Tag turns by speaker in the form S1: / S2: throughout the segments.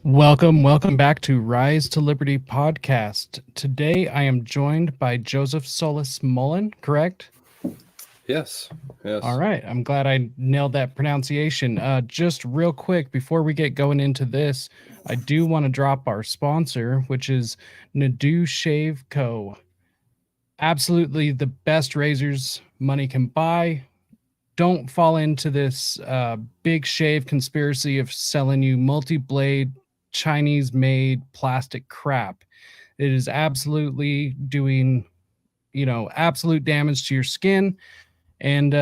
S1: Welcome back to Rise to Liberty podcast. Today I am joined by Joseph Solis-Mullen, correct?
S2: Yes.
S1: All right, I'm glad I nailed that pronunciation. Just real quick, before we get going into this, I do want to drop our sponsor, which is Nadu Shave Co. Absolutely the best razors money can buy. Don't fall into this big shave conspiracy of selling you multi-blade Chinese-made plastic crap. It is absolutely doing, absolute damage to your skin. And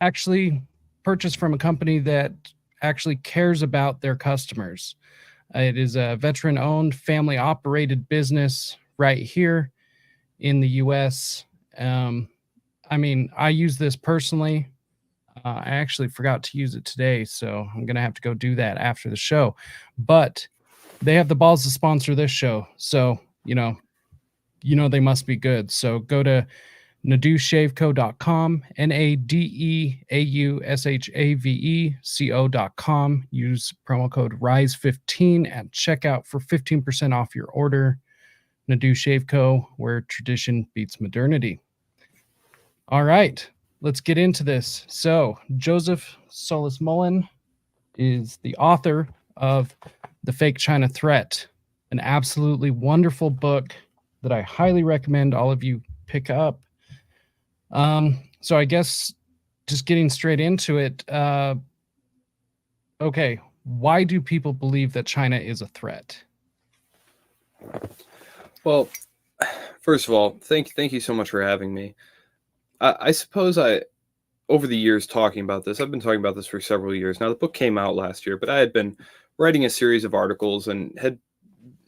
S1: actually, purchase from a company that actually cares about their customers. It is a veteran-owned, family-operated business right here in the U.S. I use this personally. I actually forgot to use it today, so I'm going to have to go do that after the show. But they have the balls to sponsor this show, so they must be good. So go to nadeaushaveco.com, nadeaushave.com. Use promo code RISE15 at checkout for 15% off your order. Nadeu Shave Co., where tradition beats modernity. All right, let's get into this. So, Joseph Solis-Mullen is the author of The Fake China Threat, an absolutely wonderful book that I highly recommend all of you pick up. So I guess just getting straight into it, okay, why do people believe that China is a threat?
S2: Well, first of all, thank you so much for having me. I suppose over the years talking about this, I've been talking about this for several years. Now, the book came out last year, but I had been writing a series of articles and had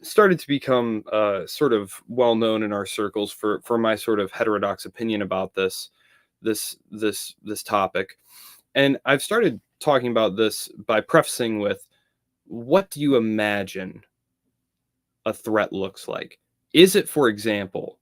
S2: started to become sort of well known in our circles for my sort of heterodox opinion about this topic. And I've started talking about this by prefacing with, what do you imagine a threat looks like? Is it, for example,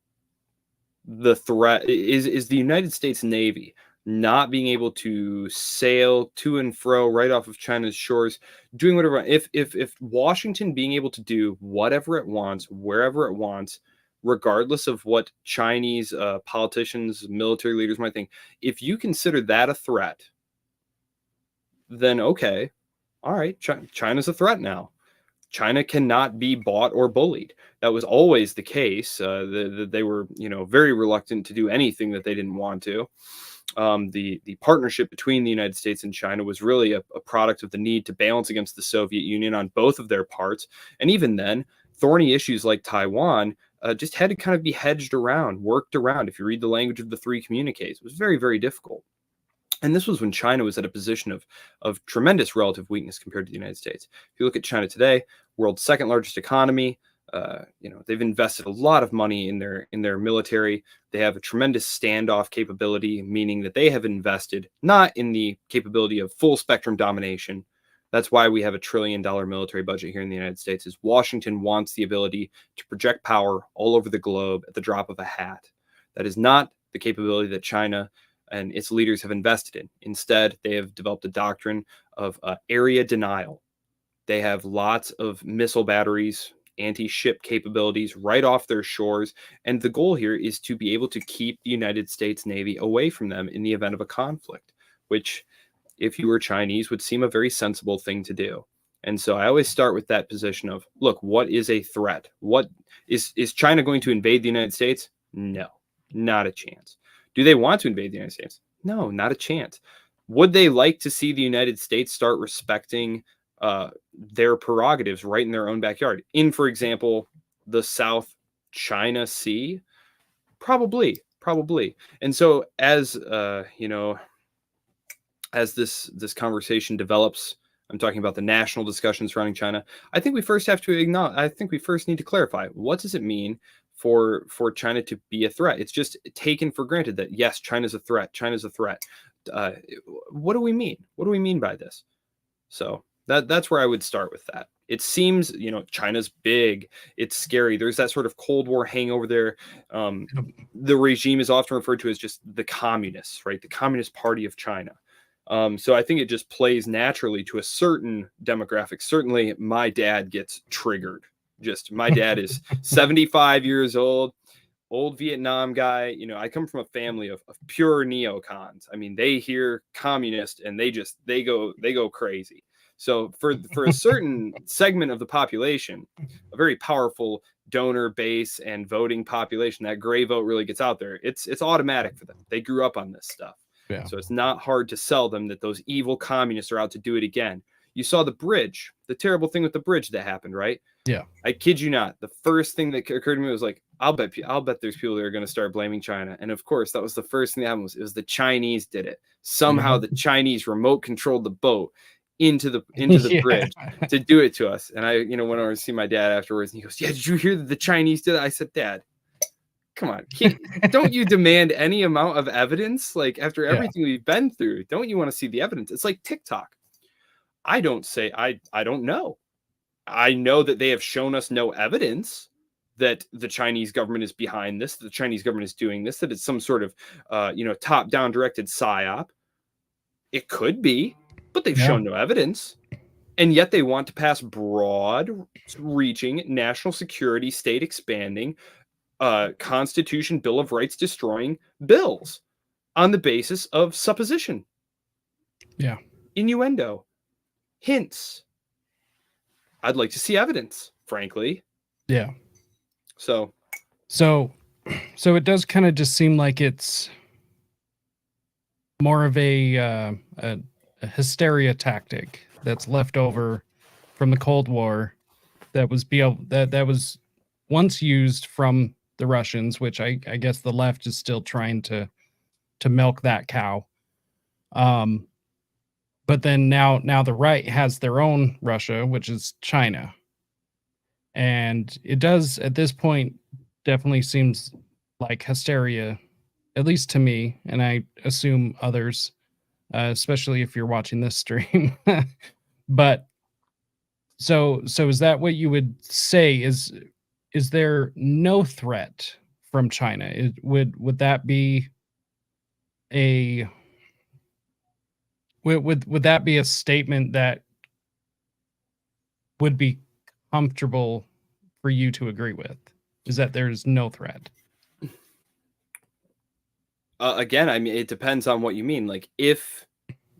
S2: the threat is the United States Navy not being able to sail to and fro right off of China's shores, doing whatever? If Washington being able to do whatever it wants, wherever it wants, regardless of what Chinese politicians, military leaders might think, if you consider that a threat, then okay, all right, China's a threat now. China cannot be bought or bullied. That was always the case. They were, very reluctant to do anything that they didn't want to. The partnership between the United States and China was really a product of the need to balance against the Soviet Union on both of their parts. And even then, thorny issues like Taiwan just had to kind of be hedged around, worked around. If you read the language of the three communiques, it was very, very difficult. And this was when China was at a position of tremendous relative weakness compared to the United States. If you look at China today, world's second largest economy, they've invested a lot of money in their military. They have a tremendous standoff capability, meaning that they have invested not in the capability of full spectrum domination. That's why we have $1 trillion military budget here in the United States. Is Washington wants the ability to project power all over the globe at the drop of a hat. That is not the capability that China and its leaders have invested in. Instead, they have developed a doctrine of area denial. They have lots of missile batteries, anti-ship capabilities right off their shores. And the goal here is to be able to keep the United States Navy away from them in the event of a conflict, which, if you were Chinese, would seem a very sensible thing to do. And so I always start with that position of, look, what is a threat? What is China going to invade the United States? No, not a chance. Do they want to invade the United States? No, not a chance. Would they like to see the United States start respecting their prerogatives right in their own backyard? In, for example, the South China Sea? Probably. And so as as this conversation develops, I'm talking about the national discussion surrounding China. I think we first need to clarify, what does it mean for China to be a threat? It's just taken for granted that, yes, China's a threat. What do we mean? What do we mean by this? So that's where I would start with that. It seems, China's big. It's scary. There's that sort of Cold War hangover there. The regime is often referred to as just the communists, right? The Communist Party of China. So I think it just plays naturally to a certain demographic. Certainly my dad gets triggered. Just my dad is 75 years old Vietnam guy. You know, I come from a family of pure neocons. I mean, they hear communist and they go crazy. So for a certain segment of the population, a very powerful donor base and voting population, that gray vote really gets out there. It's automatic for them. They grew up on this stuff.
S1: Yeah.
S2: So it's not hard to sell them that those evil communists are out to do it again. You saw the bridge, the terrible thing with the bridge that happened, right?
S1: Yeah.
S2: I kid you not. The first thing that occurred to me was like, I'll bet there's people that are going to start blaming China. And of course, that was the first thing that happened. It was the Chinese did it. Somehow the Chinese remote controlled the boat into the bridge to do it to us. And I, went over to see my dad afterwards, and he goes, "Yeah, did you hear that the Chinese did it?" I said, "Dad, come on, don't you demand any amount of evidence? Like after everything we've been through, don't you want to see the evidence?" It's like TikTok. I don't know. I know that they have shown us no evidence that the Chinese government is behind this, that the Chinese government is doing this, that it's some sort of, top-down directed psyop. It could be, but they've shown no evidence. And yet they want to pass broad-reaching national security, state-expanding, Constitution, Bill of Rights destroying bills on the basis of supposition.
S1: Yeah.
S2: Innuendo. Hints. I'd like to see evidence, frankly.
S1: Yeah.
S2: So
S1: it does kind of just seem like it's more of a hysteria tactic that's left over from the Cold War that was once used from the Russians, which I guess the left is still trying to milk that cow. But then now the right has their own Russia, which is China. And it does, at this point, definitely seems like hysteria, at least to me, and I assume others, especially if you're watching this stream. But so is that what you would say? Is there no threat from China? Would that be a would that be a statement that would be comfortable for you to agree with? Is that there's no threat?
S2: Again, I mean, it depends on what you mean. Like if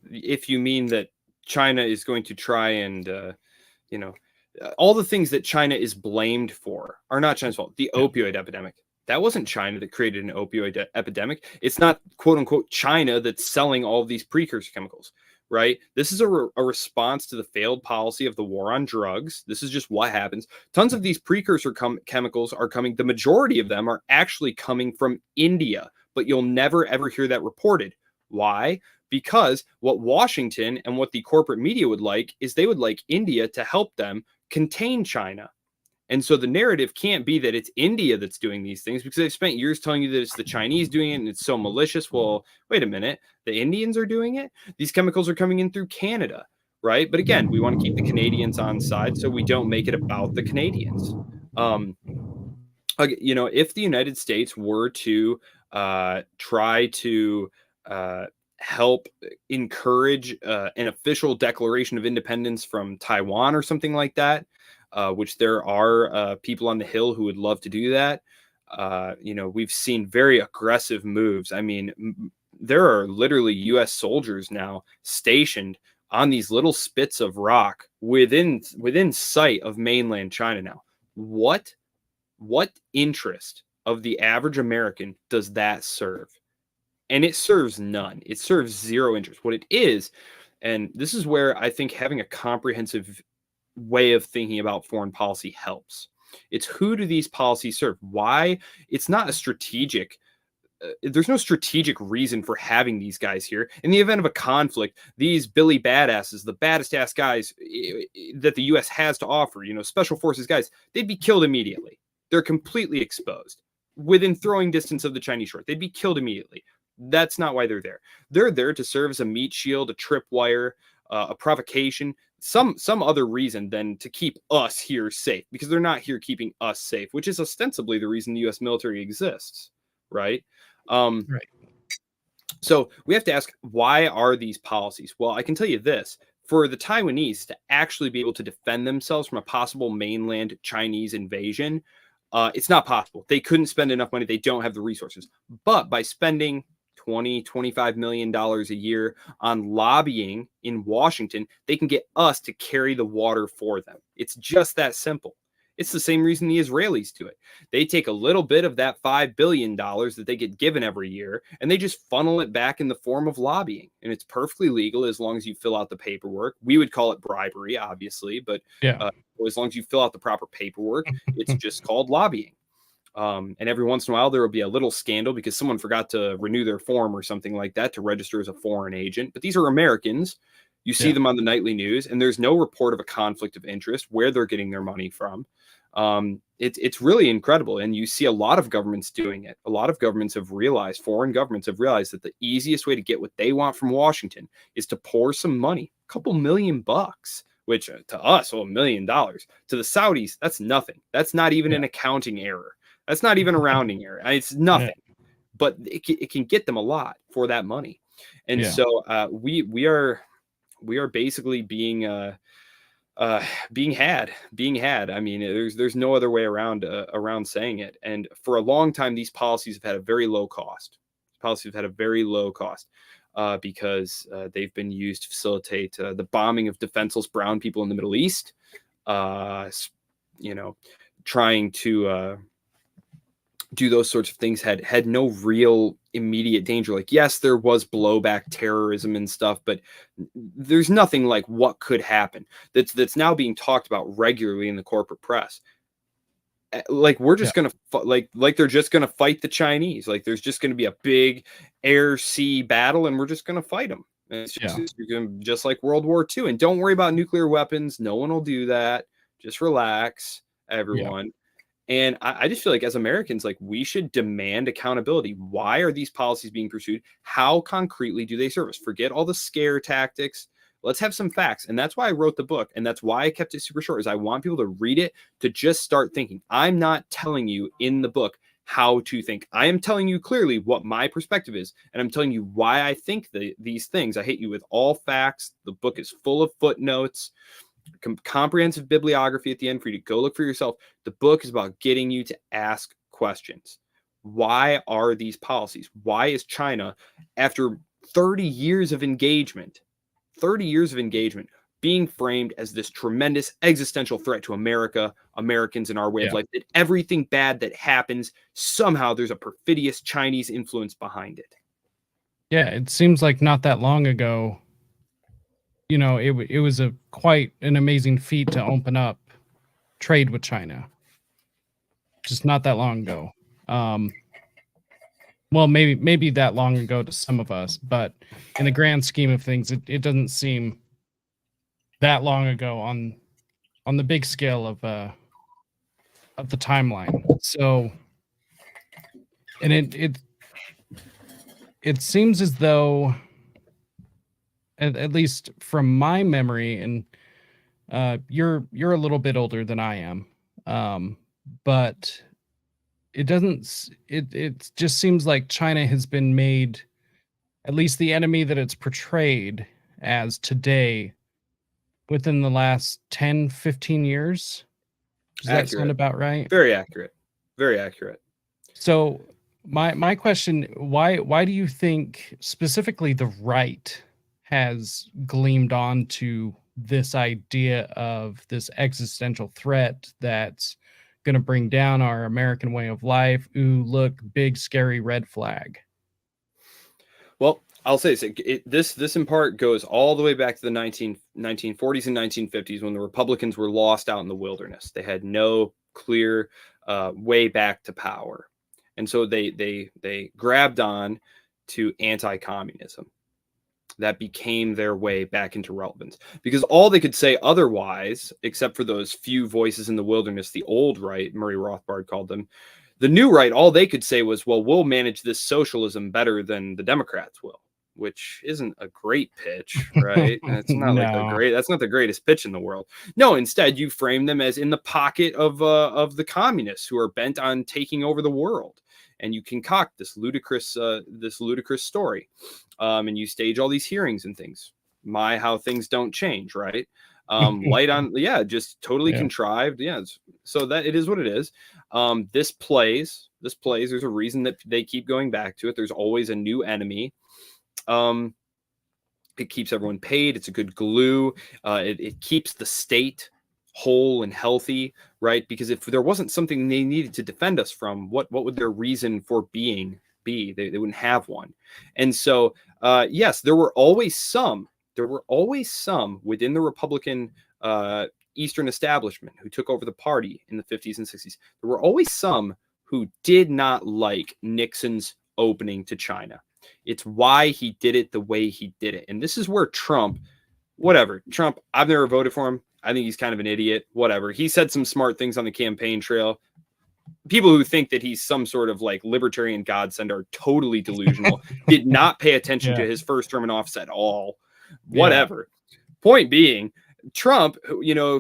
S2: you mean that China is going to try and, all the things that China is blamed for are not China's fault. The opioid epidemic, that wasn't China that created an opioid epidemic. It's not quote unquote China that's selling all of these precursor chemicals, right? This is a response to the failed policy of the war on drugs. This is just what happens. Tons of these precursor chemicals are coming. The majority of them are actually coming from India, but you'll never ever hear that reported. Why? Because what Washington and what the corporate media would like is they would like India to help them contain China. And so the narrative can't be that it's India that's doing these things because they've spent years telling you that it's the Chinese doing it and it's so malicious. Well, wait a minute. The Indians are doing it. These chemicals are coming in through Canada, right? But again, we want to keep the Canadians on side so we don't make it about the Canadians. If the United States were to try to help encourage an official declaration of independence from Taiwan or something like that, which there are people on the Hill who would love to do that. We've seen very aggressive moves. I mean, there are literally U.S. soldiers now stationed on these little spits of rock within sight of mainland China now. What interest of the average American does that serve? And it serves none. It serves zero interest. What it is, and this is where I think having a comprehensive way of thinking about foreign policy helps. It's who do these policies serve? Why? It's not a strategic. There's no strategic reason for having these guys here. In the event of a conflict, these Billy badasses, the baddest ass guys that the U.S. has to offer, special forces guys, they'd be killed immediately. They're completely exposed within throwing distance of the Chinese shore. They'd be killed immediately. That's not why they're there. They're there to serve as a meat shield, a tripwire, a provocation, some other reason than to keep us here safe, because they're not here keeping us safe, which is ostensibly the reason the U.S. military exists, right?
S1: Right.
S2: So we have to ask, why are these policies? Well, I can tell you this. For the Taiwanese to actually be able to defend themselves from a possible mainland Chinese invasion, it's not possible. They couldn't spend enough money. They don't have the resources. But by spending $25 million a year on lobbying in Washington, they can get us to carry the water for them. It's just that simple. It's the same reason the Israelis do it. They take a little bit of that $5 billion that they get given every year, and they just funnel it back in the form of lobbying. And it's perfectly legal as long as you fill out the paperwork. We would call it bribery, obviously, but
S1: Yeah.
S2: as long as you fill out the proper paperwork, it's just called lobbying. And every once in a while, there will be a little scandal because someone forgot to renew their form or something like that to register as a foreign agent. But these are Americans. You see them on the nightly news, and there's no report of a conflict of interest where they're getting their money from. It's really incredible. And you see a lot of governments doing it. A lot of governments have realized, foreign governments have realized that the easiest way to get what they want from Washington is to pour some money, a couple $1,000,000, which to us, $1 million. To the Saudis, that's nothing. That's not even an accounting error. That's not even a rounding error. It's nothing, but it can get them a lot for that money. And so we are basically being had. I mean, there's no other way around saying it. And for a long time, these policies have had a very low cost. Because they've been used to facilitate the bombing of defenseless brown people in the Middle East. Trying to do those sorts of things had no real immediate danger. Like, yes, there was blowback terrorism and stuff, but there's nothing like what could happen that's now being talked about regularly in the corporate press. Like, we're just gonna like they're just gonna fight the Chinese. Like, there's just gonna be a big air-sea battle, and we're just gonna fight them. And it's just like World War II. And don't worry about nuclear weapons. No one will do that. Just relax, everyone. And I just feel like as Americans, like, we should demand accountability. Why are these policies being pursued? How concretely do they serve us? Forget all the scare tactics. Let's have some facts. And that's why I wrote the book. And that's why I kept it super short, is I want people to read it, to just start thinking. I'm not telling you in the book how to think. I am telling you clearly what my perspective is. And I'm telling you why I think these things. I hate you with all facts. The book is full of footnotes. Comprehensive bibliography at the end for you to go look for yourself. The book is about getting you to ask questions. Why are these policies? Why is China, after 30 years of engagement, being framed as this tremendous existential threat to America, Americans, and our way of life? That everything bad that happens, somehow there's a perfidious Chinese influence behind it.
S1: Yeah, it seems like not that long ago, it was quite an amazing feat to open up trade with China. Just not that long ago. Well, maybe that long ago to some of us, but in the grand scheme of things, it doesn't seem that long ago on the big scale of the timeline. So, and it seems as though, at least from my memory, and you're a little bit older than I am, but it just seems like China has been made, at least the enemy that it's portrayed as today, within the last 10, 15 years. Does that sound about right?
S2: Very accurate. Very accurate.
S1: So my question, why do you think specifically the right has gleamed onto this idea of this existential threat that's going to bring down our American way of life? Ooh, look, big scary red flag.
S2: Well, I'll say this. This in part goes all the way back to the 1940s and 1950s, when the Republicans were lost out in the wilderness. They had no clear way back to power, and so they grabbed on to anti-communism. That became their way back into relevance, because all they could say otherwise, except for those few voices in the wilderness, the old right, Murray Rothbard called them, the new right, all they could say was, well, we'll manage this socialism better than the Democrats will, which isn't a great pitch, right? It's not that's not the greatest pitch in the world. No, instead you frame them as in the pocket of the communists who are bent on taking over the world. and you concoct this ludicrous story, and you stage all these hearings and things. How things don't change, right? Light on, yeah, just totally contrived. Yeah, so that it is what it is. This plays. There's a reason that they keep going back to it. There's always a new enemy. It keeps everyone paid. It's a good glue. It keeps the state whole and healthy, right? Because if there wasn't something they needed to defend us from, what would their reason for being be? They wouldn't have one. And so, yes, there were always some within the Republican Eastern establishment who took over the party in the 50s and 60s. There were always some who did not like Nixon's opening to China. It's why he did it the way he did it. And this is where Trump, I've never voted for him. I think he's kind of an idiot, whatever. He said some smart things on the campaign trail. People who think that he's some sort of like libertarian godsend are totally delusional. Did not pay attention to his first term in office at all. Whatever. Point being, Trump,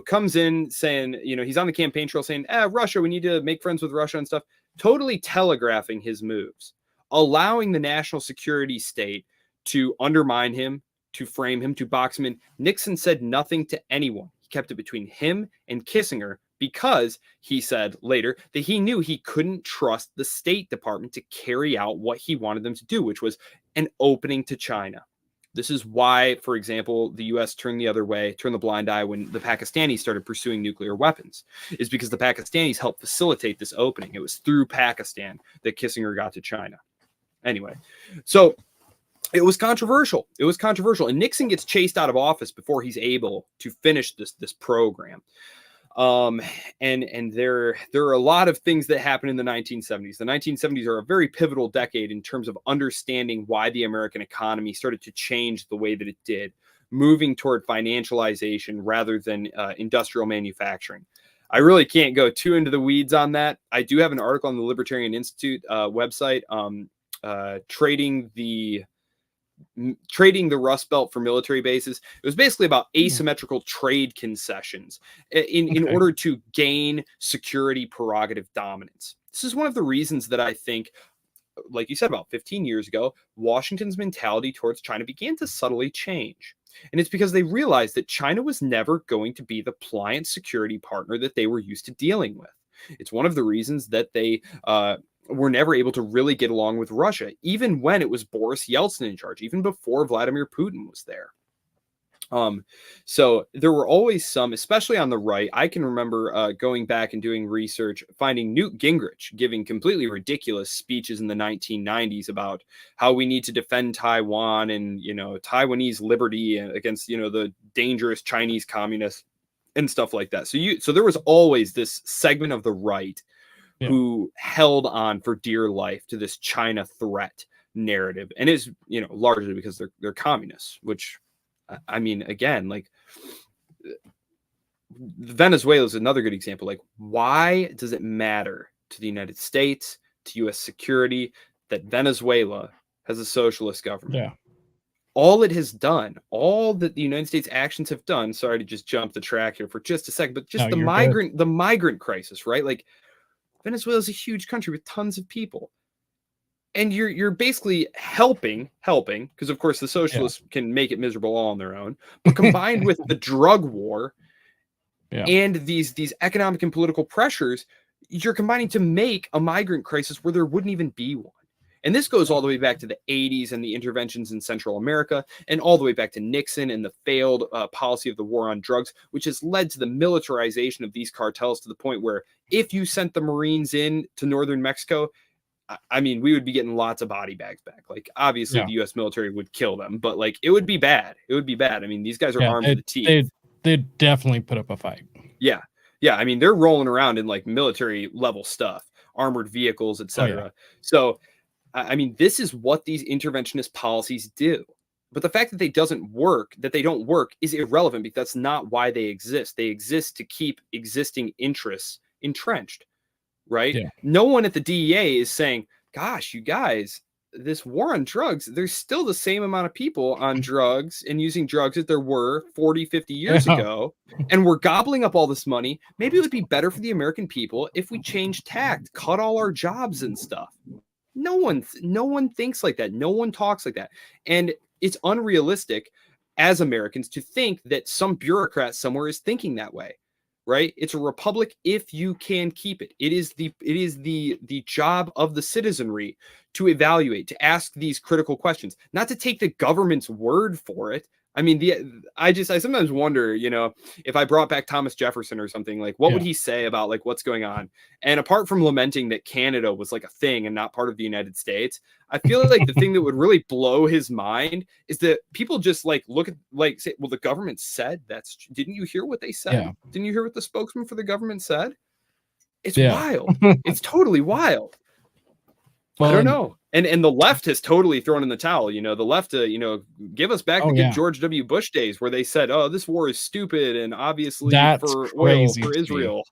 S2: comes in saying, he's on the campaign trail saying, Russia, we need to make friends with Russia and stuff, totally telegraphing his moves, allowing the national security state to undermine him, to frame him, to box him in. Nixon said nothing to anyone. He kept it between him and Kissinger because he said later that he knew he couldn't trust the State Department to carry out what he wanted them to do, which was an opening to China. This is why, for example, the U.S. turned the blind eye when the Pakistanis started pursuing nuclear weapons, is because the Pakistanis helped facilitate this opening. It was through Pakistan that Kissinger got to China. Anyway, so it was controversial. And Nixon gets chased out of office before he's able to finish this program. And there are a lot of things that happened in the 1970s. The 1970s are a very pivotal decade in terms of understanding why the American economy started to change the way that it did, moving toward financialization rather than industrial manufacturing. I really can't go too into the weeds on that. I do have an article on the Libertarian Institute website, trading the Rust Belt for military bases. It was basically about asymmetrical trade concessions in order to gain security prerogative dominance. This is one of the reasons that I think, like you said, about 15 years ago, Washington's mentality towards China began to subtly change. And it's because they realized that China was never going to be the pliant security partner that they were used to dealing with. It's one of the reasons that they were never able to really get along with Russia, even when it was Boris Yeltsin in charge, even before Vladimir Putin was there. So there were always some, especially on the right. I can remember going back and doing research, finding Newt Gingrich giving completely ridiculous speeches in the 1990s about how we need to defend Taiwan and, Taiwanese liberty against, the dangerous Chinese communists and stuff like that. So there was always this segment of the right who held on for dear life to this China threat narrative, and is largely because they're communists. Which, I mean, again, like Venezuela is another good example. Like, why does it matter to the United States, to U.S. security, that Venezuela has a socialist government?
S1: Yeah.
S2: All it has done, all that the United States actions have done. Sorry to just jump the track here for just a second, but just the migrant crisis, right? Like, Venezuela is a huge country with tons of people, and you're basically helping because, of course, the socialists can make it miserable all on their own. But combined with the drug war and these economic and political pressures, you're combining to make a migrant crisis where there wouldn't even be one. And this goes all the way back to the 80s and the interventions in Central America, and all the way back to Nixon and the failed policy of the war on drugs, which has led to the militarization of these cartels to the point where if you sent the Marines in to northern Mexico, I mean, we would be getting lots of body bags back. Like, obviously, the U.S. military would kill them, but like, it would be bad. It would be bad. I mean, these guys are armed to the teeth.
S1: They'd definitely put up a fight.
S2: Yeah. I mean, they're rolling around in like military level stuff, armored vehicles, etc. So, I mean, this is what these interventionist policies do. But the fact that they don't work is irrelevant, because that's not why they exist. They exist to keep existing interests entrenched, right? Yeah. No one at the DEA is saying, gosh, you guys, this war on drugs, there's still the same amount of people on drugs and using drugs that there were 40, 50 years ago. And we're gobbling up all this money. Maybe it would be better for the American people if we changed tact, cut all our jobs and stuff. No one thinks like that. No one talks like that. And it's unrealistic as Americans to think that some bureaucrat somewhere is thinking that way. Right? It's a republic if you can keep it. It is the job of the citizenry to evaluate, to ask these critical questions, not to take the government's word for it. I mean, I sometimes wonder, if I brought back Thomas Jefferson or something, like what would he say about like what's going on? And apart from lamenting that Canada was like a thing and not part of the United States, I feel like the thing that would really blow his mind is that people just like look at like say, well, the government said didn't you hear what they said?
S1: Yeah.
S2: Didn't you hear what the spokesman for the government said? It's
S1: Yeah.
S2: wild. It's totally wild.
S1: Well,
S2: I don't know. And the left has totally thrown in the towel. The left, give us back the good George W. Bush days where they said, "Oh, this war is stupid and obviously
S1: that's
S2: for oil
S1: crazy
S2: for
S1: to me.
S2: Israel."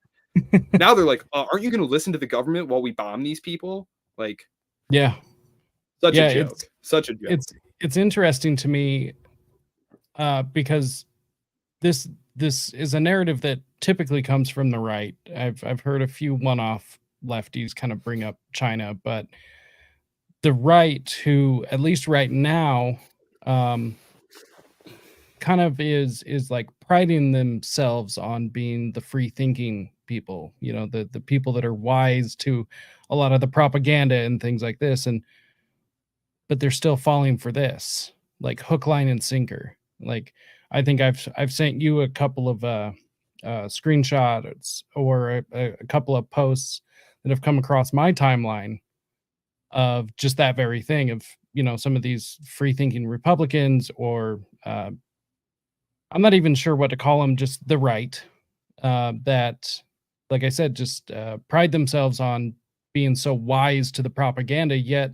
S2: Now they're like, "Aren't you going to listen to the government while we bomb these people?" Like,
S1: Yeah.
S2: such a joke. Such a joke.
S1: It's interesting to me because this is a narrative that typically comes from the right. I've heard a few one-off lefties kind of bring up China, but the right, who at least right now, kind of is like priding themselves on being the free thinking people, the people that are wise to a lot of the propaganda and things like this, but they're still falling for this, like hook, line, and sinker. Like I think I've sent you a couple of screenshots or a couple of posts that have come across my timeline of just that very thing of some of these free thinking Republicans or I'm not even sure what to call them, just the right, that, like I said, just pride themselves on being so wise to the propaganda, yet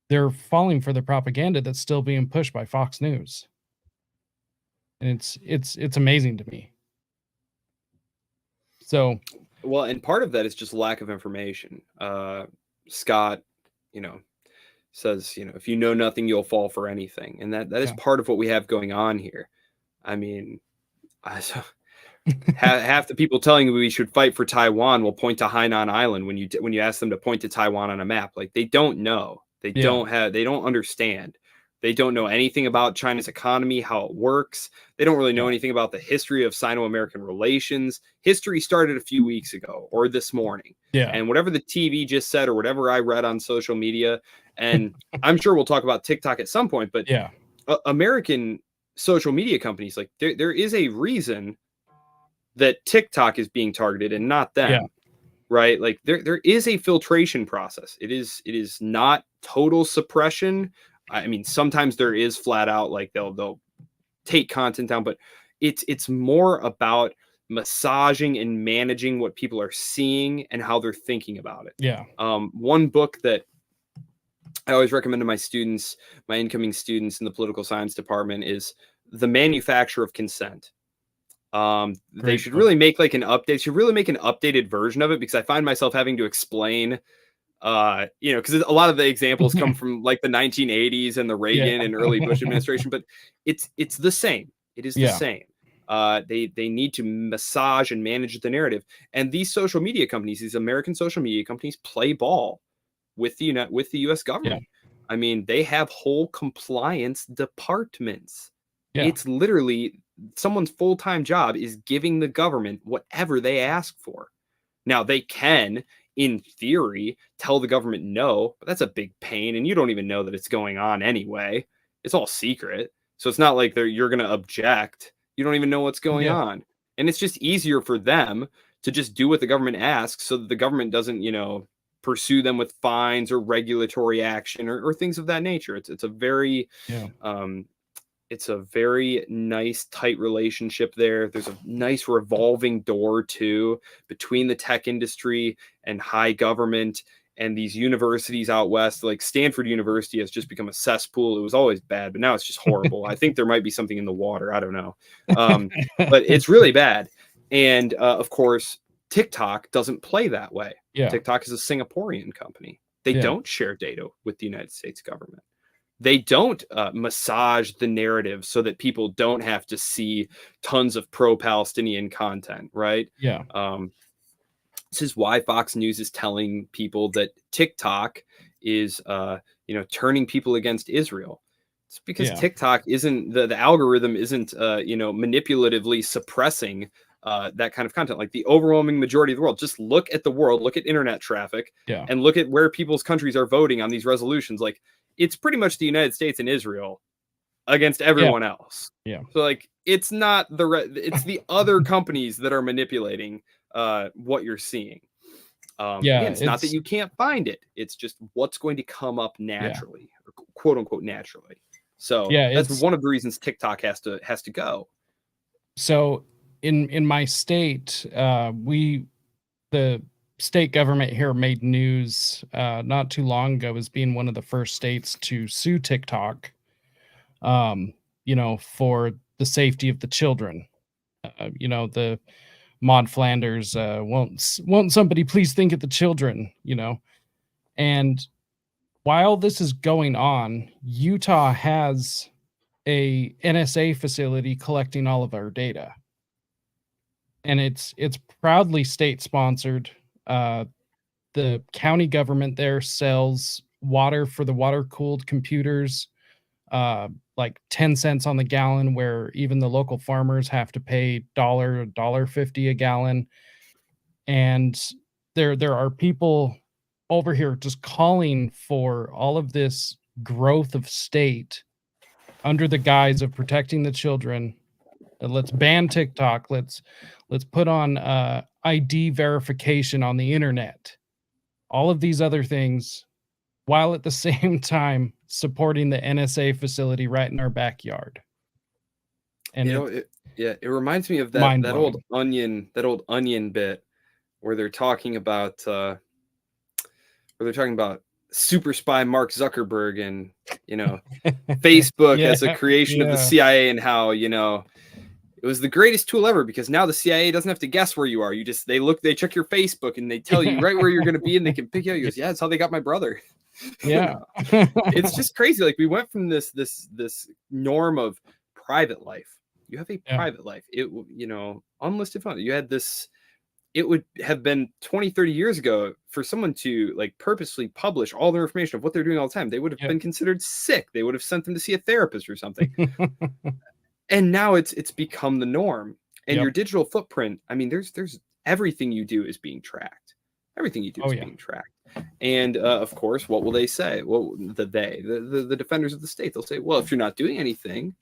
S1: they're falling for the propaganda that's still being pushed by Fox News. And it's amazing to me. So,
S2: well, and part of that is just lack of information. Scott, says, if you know nothing, you'll fall for anything. And that is part of what we have going on here. I mean, half the people telling you we should fight for Taiwan will point to Hainan Island when you ask them to point to Taiwan on a map. Like they don't know. They don't understand. They don't know anything about China's economy, how it works. They don't really know anything about the history of Sino-American relations. History started a few weeks ago or this morning.
S1: Yeah.
S2: And whatever the TV just said or whatever I read on social media, and I'm sure we'll talk about TikTok at some point, but American social media companies, like there is a reason that TikTok is being targeted and not them. Right? Like there is a filtration process. It is not total suppression. I mean, sometimes there is flat out like they'll take content down, but it's more about massaging and managing what people are seeing and how they're thinking about it.
S1: Yeah.
S2: One book that I always recommend to my students, my incoming students in the political science department, is The Manufacture of Consent. They should really make like an update. Should really make an updated version of it because I find myself having to explain, because a lot of the examples come from like the 1980s and the Reagan and early Bush administration, but it's the same. It is the same. They need to massage and manage the narrative, and these social media companies, these American social media companies, play ball with the U.S. government. I mean, they have whole compliance departments. It's literally someone's full-time job is giving the government whatever they ask for. Now, they can, in theory, tell the government no, but that's a big pain, and you don't even know that it's going on anyway. It's all secret. So it's not like you're going to object. You don't even know what's going on. And it's just easier for them to just do what the government asks so that the government doesn't, pursue them with fines or regulatory action or things of that nature. It's a very it's a very nice, tight relationship there. There's a nice revolving door, too, between the tech industry and high government and these universities out west. Like Stanford University has just become a cesspool. It was always bad, but now it's just horrible. I think there might be something in the water. I don't know. But it's really bad. And, of course, TikTok doesn't play that way. TikTok is a Singaporean company. They don't share data with the United States government. They don't massage the narrative so that people don't have to see tons of pro-Palestinian content, right? This is why Fox News is telling people that TikTok is turning people against Israel. It's because
S1: Yeah.
S2: TikTok isn't the algorithm isn't manipulatively suppressing that kind of content. Like the overwhelming majority of the world, just look at the world, look at internet traffic,
S1: Yeah.
S2: and look at where people's countries are voting on these resolutions. Like it's pretty much the United States and Israel against everyone else.
S1: Yeah.
S2: So like it's not it's the other companies that are manipulating what you're seeing. Again, it's not that you can't find it. It's just what's going to come up naturally, or quote unquote naturally. So that's one of the reasons TikTok has to go.
S1: So in my state, the state government here made news not too long ago as being one of the first states to sue TikTok, for the safety of the children. The Maud Flanders, won't somebody please think of the children, And while this is going on, Utah has a NSA facility collecting all of our data. And it's proudly state sponsored. The county government there sells water for the water cooled computers, like 10 cents on the gallon, where even the local farmers have to pay $1.50 a gallon. And there are people over here just calling for all of this growth of state under the guise of protecting the children. Let's ban TikTok. Let's put on ID verification on the internet. All of these other things, while at the same time supporting the NSA facility right in our backyard. And
S2: it reminds me of that old onion bit where they're talking about super spy Mark Zuckerberg and Facebook as a creation of the CIA, and how it was the greatest tool ever because now the CIA doesn't have to guess where you are. They check your Facebook and they tell you right where you're going to be, and they can pick you out. He goes, yeah, that's how they got my brother.
S1: Yeah.
S2: It's just crazy. Like we went from this norm of private life. You have a private life. It, unlisted fund. You had this. It would have been 20, 30 years ago for someone to like purposely publish all their information of what they're doing all the time. They would have been considered sick. They would have sent them to see a therapist or something. And now it's become the norm. And your digital footprint, I mean, there's everything you do is being tracked. Everything you do is being tracked. And of course, what will they say? Well, the defenders of the state, they'll say, well, if you're not doing anything,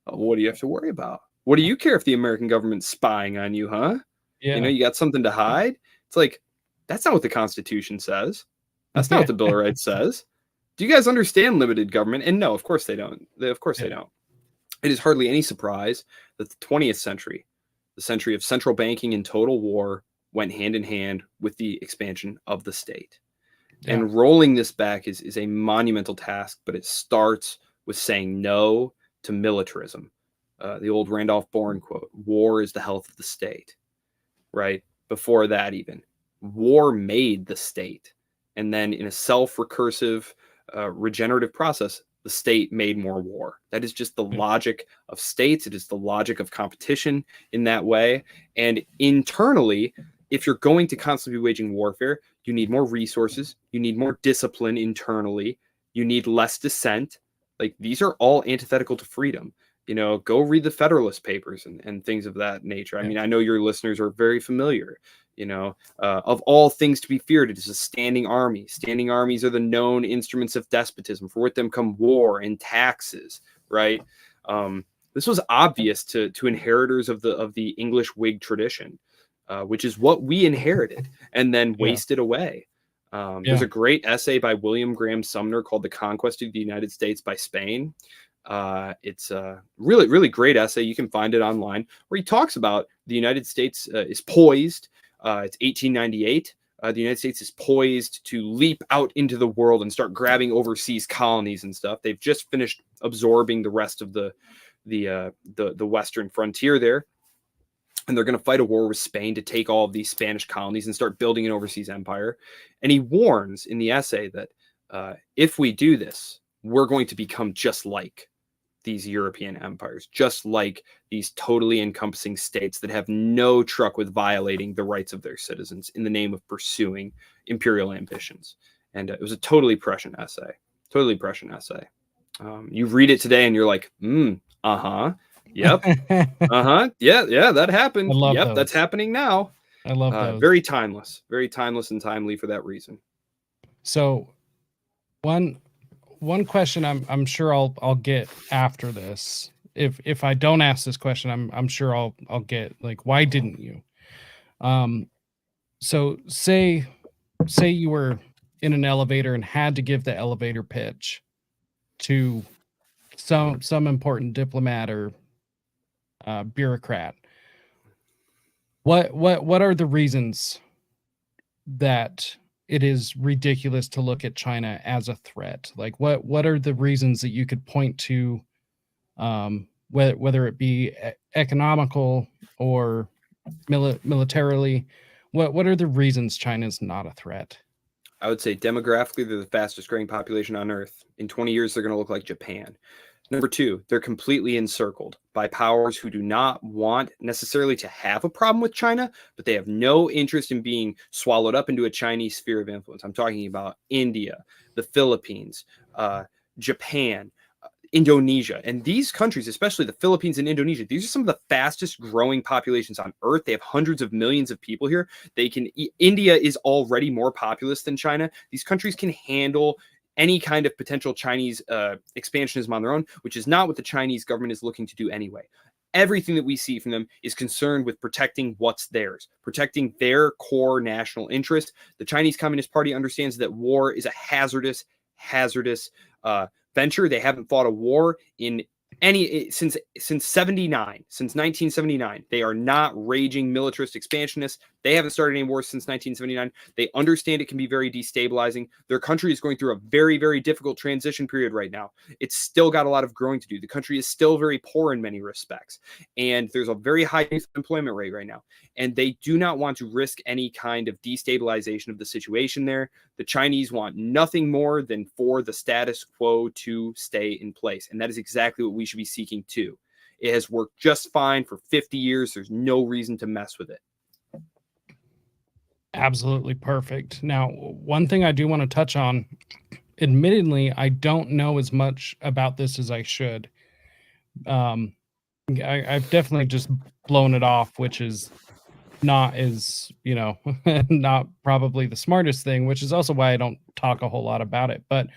S2: what do you have to worry about? What do you care if the American government's spying on you, huh?
S1: Yeah.
S2: You got something to hide? It's like, that's not what the Constitution says. That's not what the Bill of Rights says. Do you guys understand limited government? And no, of course they don't. They don't. It is hardly any surprise that the 20th century, the century of central banking and total war, went hand in hand with the expansion of the state. Yeah. And rolling this back is a monumental task, but it starts with saying no to militarism. The old Randolph Bourne quote, war is the health of the state, right? Before that even, war made the state. And then in a self-recursive, regenerative process, the state made more war. That is just the logic of states. It is the logic of competition in that way. And internally, if you're going to constantly be waging warfare, you need more resources. You need more discipline internally. You need less dissent. Like these are all antithetical to freedom. Go read the Federalist Papers and things of that nature. I mean, I know your listeners are very familiar. Of all things to be feared, it is a standing army. Standing armies are the known instruments of despotism. For with them come war and taxes, right? This was obvious to inheritors of the English Whig tradition, which is what we inherited and then wasted away. There's a great essay by William Graham Sumner called "The Conquest of the United States by Spain." It's a really, really great essay. You can find it online, where he talks about the United States is poised. It's 1898. The United States is poised to leap out into the world and start grabbing overseas colonies and stuff. They've just finished absorbing the rest of the western frontier there, and they're going to fight a war with Spain to take all of these Spanish colonies and start building an overseas empire. And he warns in the essay that if we do this, we're going to become just like these European empires, just like these totally encompassing states that have no truck with violating the rights of their citizens in the name of pursuing imperial ambitions. And it was a totally prescient essay. Totally prescient essay. You read it today and you're like, yep, yeah, that happened.
S1: I love
S2: Yep, that's
S1: those.
S2: happening now.
S1: I love those.
S2: Very timeless and timely for that reason.
S1: So one question I'm sure I'll get after this. If I don't ask this question, I'm sure I'll get, like, why didn't you? So say you were in an elevator and had to give the elevator pitch to some important diplomat or bureaucrat. What are the reasons that it is ridiculous to look at China as a threat? Like, what are the reasons that you could point to, whether it be economical or militarily? What are the reasons China's not a threat?
S2: I would say demographically, they're the fastest growing population on Earth. In 20 years, they're going to look like Japan. Number two, they're completely encircled by powers who do not want necessarily to have a problem with China, but they have no interest in being swallowed up into a Chinese sphere of influence. I'm talking about India, the Philippines, Japan, Indonesia. And these countries, especially the Philippines and Indonesia, these are some of the fastest growing populations on Earth. They have hundreds of millions of people here. India is already more populous than China. These countries can handle any kind of potential Chinese expansionism on their own, which is not what the Chinese government is looking to do anyway. Everything that we see from them is concerned with protecting what's theirs, protecting their core national interest. The Chinese Communist Party understands that war is a hazardous venture. They haven't fought a war since 1979. They are not raging militarist expansionists. They haven't started any wars since 1979. They understand it can be very destabilizing. Their country is going through a very, very difficult transition period right now. It's still got a lot of growing to do. The country is still very poor in many respects, and there's a very high youth employment rate right now. And they do not want to risk any kind of destabilization of the situation there. The Chinese want nothing more than for the status quo to stay in place, and that is exactly what we should be seeking too. It has worked just fine for 50 years. There's no reason to mess with it.
S1: Absolutely perfect. Now, one thing I do want to touch on, admittedly, I don't know as much about this as I should. I've definitely just blown it off, which is not as, not probably the smartest thing, which is also why I don't talk a whole lot about it. But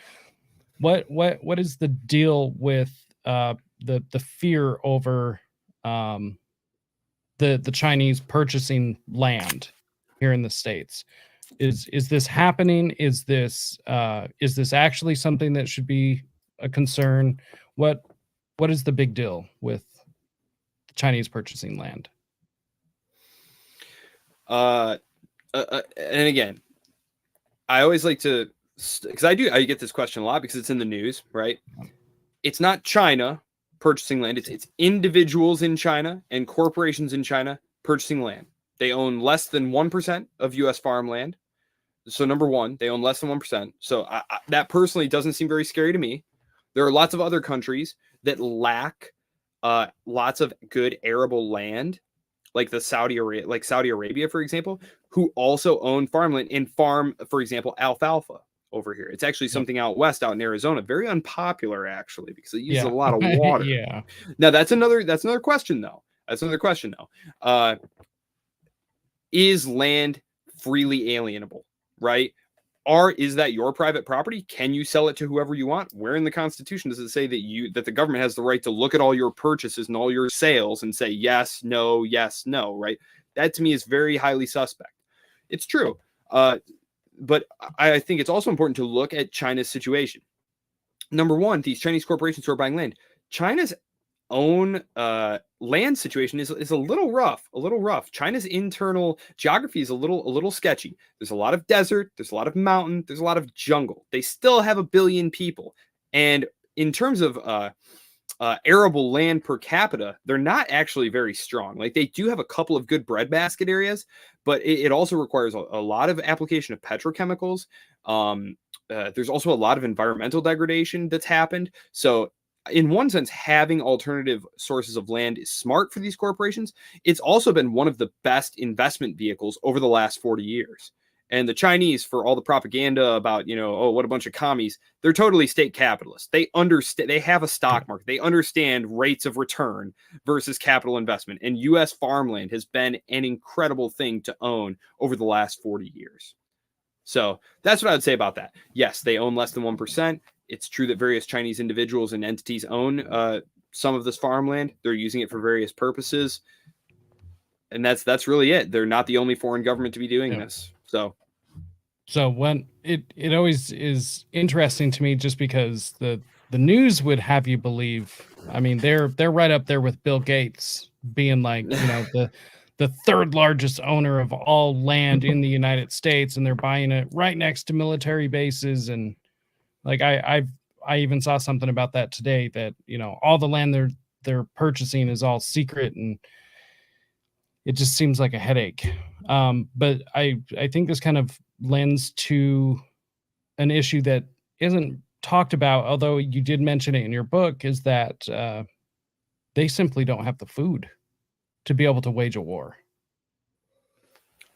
S1: what is the deal with the fear over the Chinese purchasing land here in the States? Is this happening? Is this actually something that should be a concern? What is the big deal with the Chinese purchasing land?
S2: And again, I always like to, because I get this question a lot because it's in the news, right? It's not China purchasing land. It's individuals in China and corporations in China purchasing land. They own less than 1% of U.S. farmland. So number one, they own less than 1%. So that personally doesn't seem very scary to me. There are lots of other countries that lack lots of good arable land, like Saudi Arabia, for example, who also own farmland and farm, for example, alfalfa over here. It's actually something out west, out in Arizona, very unpopular actually, because it uses a lot of water.
S1: Yeah.
S2: Now that's another question though. Is land freely alienable, right? Is that your private property? Can you sell it to whoever you want? Where in the Constitution does it say that the government has the right to look at all your purchases and all your sales and say yes, no, right? That to me is very highly suspect. It's true. But I think it's also important to look at China's situation. Number one, these Chinese corporations who are buying land, China's own land situation is a little rough. China's internal geography is a little sketchy. There's a lot of desert, there's a lot of mountain, there's a lot of jungle. They still have 1 billion people, and in terms of arable land per capita, they're not actually very strong. Like, they do have a couple of good breadbasket areas, but it also requires a lot of application of petrochemicals. There's also a lot of environmental degradation that's happened. So in one sense, having alternative sources of land is smart for these corporations. It's also been one of the best investment vehicles over the last 40 years. And the Chinese, for all the propaganda about, oh, what a bunch of commies, they're totally state capitalists. They understand, they have a stock market. They understand rates of return versus capital investment. And U.S. farmland has been an incredible thing to own over the last 40 years. So that's what I would say about that. Yes, they own less than 1%. It's true that various Chinese individuals and entities own some of this farmland. They're using it for various purposes. And that's really it. They're not the only foreign government to be doing this.
S1: So when it always is interesting to me, just because the news would have you believe, I mean, they're right up there with Bill Gates being like, the third largest owner of all land in the United States, and they're buying it right next to military bases. And like I even saw something about that today, that all the land they're purchasing is all secret, and it just seems like a headache. But I think this kind of lends to an issue that isn't talked about, although you did mention it in your book, is that they simply don't have the food to be able to wage a war.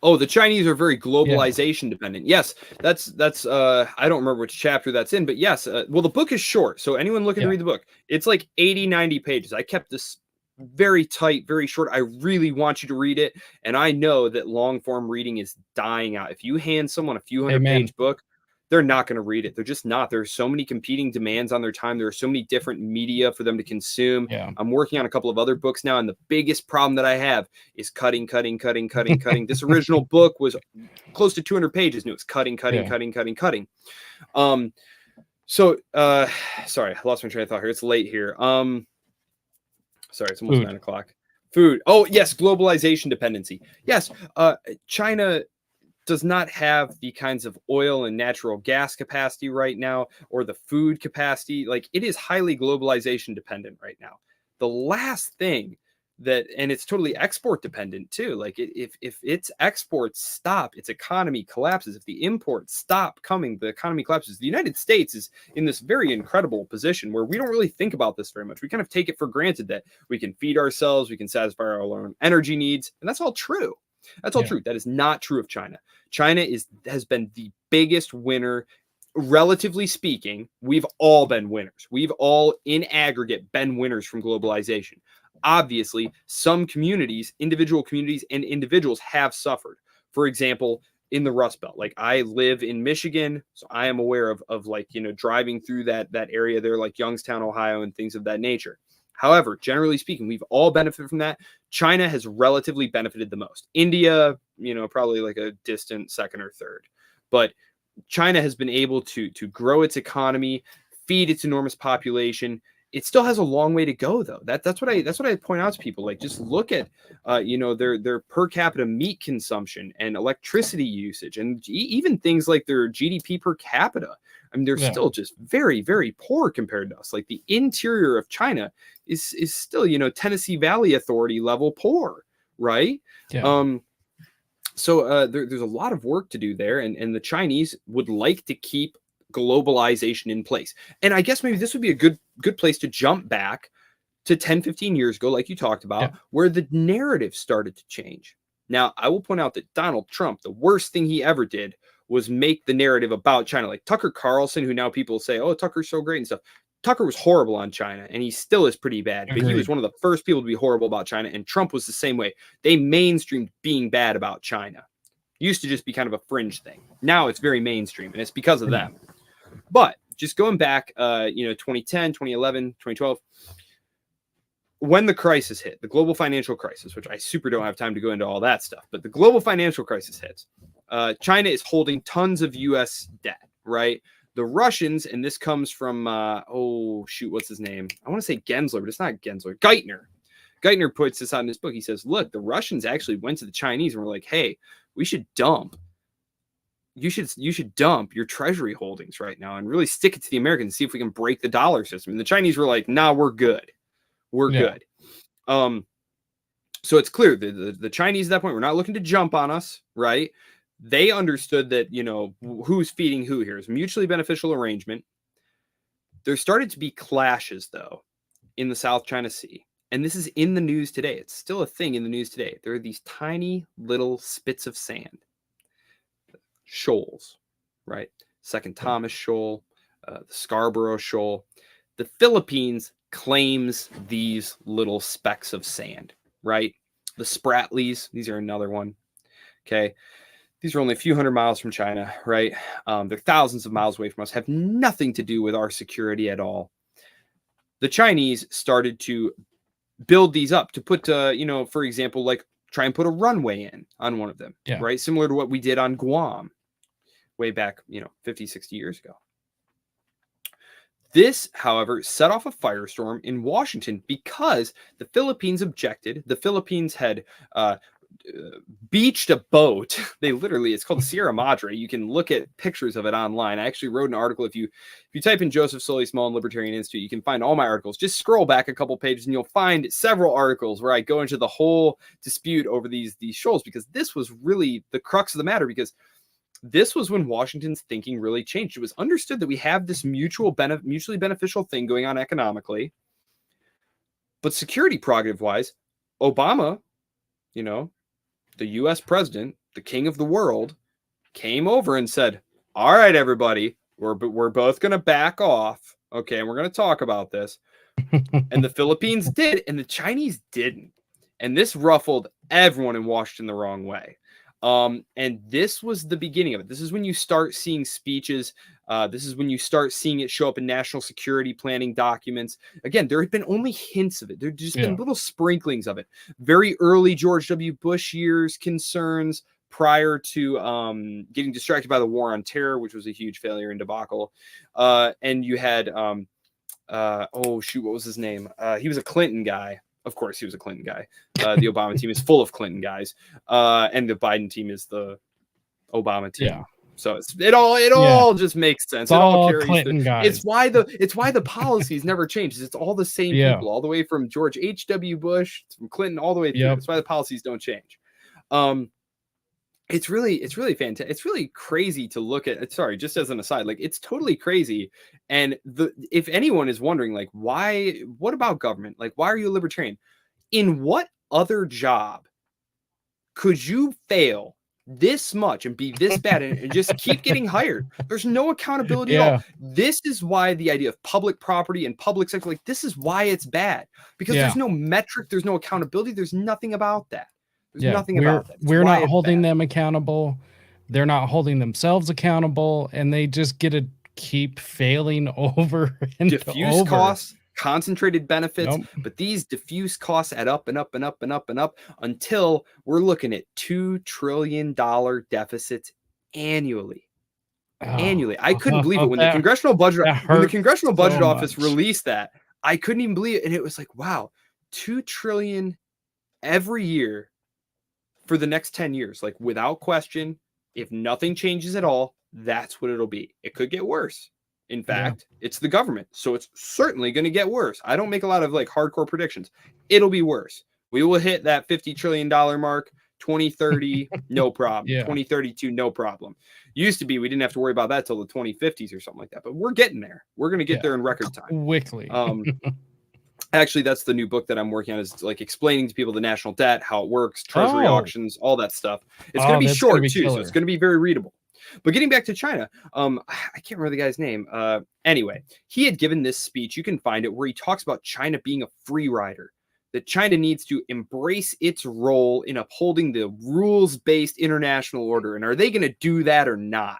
S2: Oh, the Chinese are very globalization dependent. Yes, that's I don't remember which chapter that's in, but yes, well, the book is short, so anyone looking to read the book, it's like 80-90 pages. I kept this very tight, very short. I really want you to read it, and I know that long form reading is dying out. If you hand someone a few hundred-page book, they're not going to read it. They're just not. There's so many competing demands on their time. There are so many different media for them to consume. I'm working on a couple of other books now, and the biggest problem that I have is cutting. This original book was close to 200 pages, and it was cutting. So sorry, I lost my train of thought here. It's late here. Sorry, it's almost 9 o'clock. Food. Oh, yes, globalization dependency. Yes, China does not have the kinds of oil and natural gas capacity right now, or the food capacity. Like, it is highly globalization dependent right now. The last thing that, and it's totally export dependent too. Like, if its exports stop, its economy collapses. If the imports stop coming, the economy collapses. The United States is in this very incredible position where we don't really think about this very much. We kind of take it for granted that we can feed ourselves, we can satisfy our own energy needs, and that's all true. That's all true. That is not true of China. China has been the biggest winner, relatively speaking. We've all been winners. We've all, in aggregate, been winners from globalization. Obviously, some communities, individual communities and individuals have suffered. For example, in the Rust Belt, like, I live in Michigan, so I am aware of like, driving through that area there, like Youngstown, Ohio, and things of that nature. However, generally speaking, we've all benefited from that. China has relatively benefited the most. India, probably like a distant second or third. But China has been able to grow its economy, feed its enormous population. It still has a long way to go, though. That's what I point out to people. Like, just look at their per capita meat consumption and electricity usage, and even things like their GDP per capita. I mean, they're still just very, very poor compared to us. Like, the interior of China is still, Tennessee Valley Authority level poor, right? So there's a lot of work to do there, and the Chinese would like to keep globalization in place. And I guess maybe this would be a good place to jump back to 10-15 years ago, like you talked about, where the narrative started to change. Now, I will point out that Donald Trump, the worst thing he ever did was make the narrative about China. Like Tucker Carlson, who now people say, oh, Tucker's so great and stuff. Tucker was horrible on China, and he still is pretty bad. But he was one of the first people to be horrible about China, and Trump was the same way. They mainstreamed being bad about China. Used to just be kind of a fringe thing. Now it's very mainstream, and it's because of them. But just going back, 2010, 2011, 2012, when the crisis hit, the global financial crisis, which I super don't have time to go into all that stuff, but the global financial crisis hits, China is holding tons of U.S. debt, right? The Russians, and this comes from, what's his name? I want to say Gensler, but it's not Gensler. Geithner. Geithner puts this out in his book. He says, look, the Russians actually went to the Chinese and were like, hey, we should dump. You should dump your treasury holdings right now and really stick it to the Americans and see if we can break the dollar system. And the Chinese were like, nah, we're good. We're good. So it's clear the Chinese at that point were not looking to jump on us, right? They understood that, who's feeding who here is a mutually beneficial arrangement. There started to be clashes, though, in the South China Sea. And this is in the news today. It's still a thing in the news today. There are these tiny little spits of sand. shoals, right? Second Thomas Shoal, the Scarborough Shoal. The Philippines claims these little specks of sand, right? The Spratlys, these are another one. Okay. These are only a few hundred miles from China, right? They're thousands of miles away from us, have nothing to do with our security at all. The Chinese started to build these up to put, for example, like try and put a runway in on one of them, right? Similar to what we did on Guam way back, 50, 60 years ago. This, however, set off a firestorm in Washington because the Philippines objected. The Philippines had beached a boat. It's called the Sierra Madre. You can look at pictures of it online. I actually wrote an article. If you type in Joseph Solis-Mullen Libertarian Institute, you can find all my articles. Just scroll back a couple pages and you'll find several articles where I go into the whole dispute over these shoals, because this was really the crux of the matter, because this was when Washington's thinking really changed. It was understood that we have this mutually beneficial thing going on economically, but security prerogative wise, Obama, the U.S. president, the king of the world, came over and said, all right, everybody, we're both going to back off. Okay. And we're going to talk about this. And the Philippines did, and the Chinese didn't. And this ruffled everyone in Washington the wrong way. And this was the beginning of it. This is when you start seeing speeches. This is when you start seeing it show up in national security planning documents. Again, there had been only hints of it. There had just been little sprinklings of it. Very early George W. Bush years concerns prior to getting distracted by the war on terror, which was a huge failure and debacle. And you had, what was his name? He was a Clinton guy. Of course, he was a Clinton guy. The Obama team is full of Clinton guys, and the Biden team is the Obama team.
S1: Yeah.
S2: So it all just makes sense.
S1: It's all Clinton guys.
S2: It's why the policies never change. It's all the same people, all the way from George H.W. Bush, from Clinton, all the way through. That's why the policies don't change. It's really fantastic. It's really crazy to look at. Sorry, just as an aside, like it's totally crazy. And if anyone is wondering, like, what about government? Like, why are you a libertarian? In what other job could you fail this much and be this bad and just keep getting hired? There's no accountability at all. This is why the idea of public property and public sector, like this is why it's bad, because there's no metric, there's no accountability, there's nothing about that. There's nothing about that.
S1: We're not holding them accountable. They're not holding themselves accountable, and they just get to keep failing over and
S2: diffuse costs, concentrated benefits, but these diffuse costs add up and up and up and up and up until we're looking at $2 trillion deficits annually. I couldn't believe it when the Congressional Budget Office released that. I couldn't even believe it, and it was like, wow, $2 trillion every year for the next 10 years, like without question. If nothing changes at all, that's what it'll be. It could get worse. In fact, it's the government, so it's certainly going to get worse. I don't make a lot of like hardcore predictions. It'll be worse. We will hit that $50 trillion mark 2030, no problem. 2032, no problem. Used to be we didn't have to worry about that till the 2050s or something like that, but we're getting there. We're going to get there in record time.
S1: Quickly.
S2: Actually, that's the new book that I'm working on, is like explaining to people the national debt, how it works, treasury auctions, all that stuff. It's going to be short too, so it's going to be very readable. But getting back to China, I can't remember the guy's name. Anyway, he had given this speech. You can find it, where he talks about China being a free rider, that China needs to embrace its role in upholding the rules-based international order. And are they going to do that or not?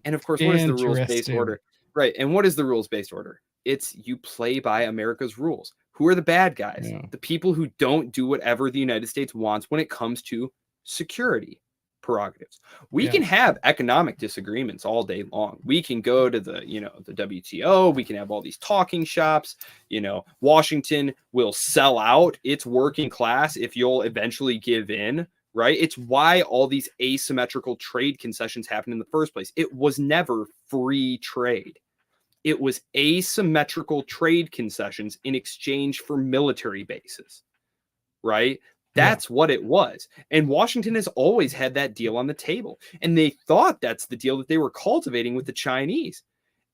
S2: And of course, what is the rules-based order? Right. And what is the rules-based order? It's you play by America's rules. Who are the bad guys? The people who don't do whatever the United States wants when it comes to security prerogatives. We can have economic disagreements all day long. We can go to the WTO. We can have all these talking shops. Washington will sell out its working class if you'll eventually give in, right? It's why all these asymmetrical trade concessions happened in the first place. It was never free trade. It was asymmetrical trade concessions in exchange for military bases, right? That's what it was. And Washington has always had that deal on the table. And they thought that's the deal that they were cultivating with the Chinese.